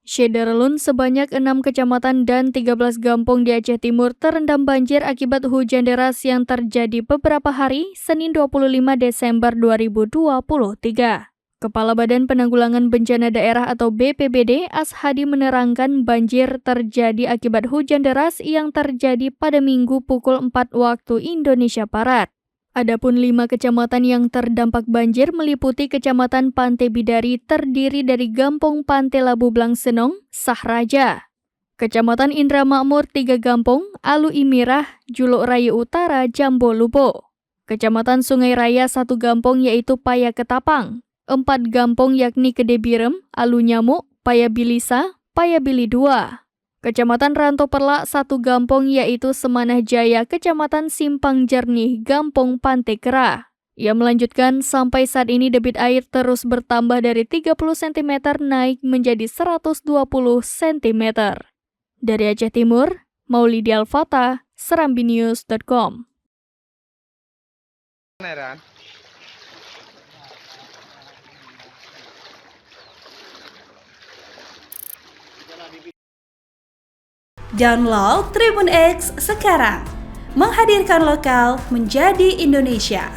Syederlun sebanyak 6 kecamatan dan 13 kampung di Aceh Timur terendam banjir akibat hujan deras yang terjadi beberapa hari Senin 25 Desember 2023. Kepala Badan Penanggulangan Bencana Daerah atau BPBD Ashadi menerangkan banjir terjadi akibat hujan deras yang terjadi pada Minggu pukul 4 waktu Indonesia Barat. Adapun 5 kecamatan yang terdampak banjir meliputi Kecamatan Pantai Bidari terdiri dari Gampong Pantai Labu Blang Senong, Sahraja. Kecamatan Indra Makmur 3 Gampong, Alu Imirah, Juluk Raya Utara, Jambo Lubo. Kecamatan Sungai Raya 1 Gampong yaitu Paya Ketapang. 4 Gampong yakni Kede Birem, Alu Nyamuk, Paya Bilisa, Paya Bili 2. Kecamatan Ranto Perlak 1 Gampong yaitu Semanah Jaya, Kecamatan Simpang Jernih, Gampong Pantai Kerah. Ia melanjutkan sampai saat ini debit air terus bertambah dari 30 cm naik menjadi 120 cm. Dari Aceh Timur, Maulidi Alfata, serambinews.com. Download Tribun X sekarang, menghadirkan lokal menjadi Indonesia.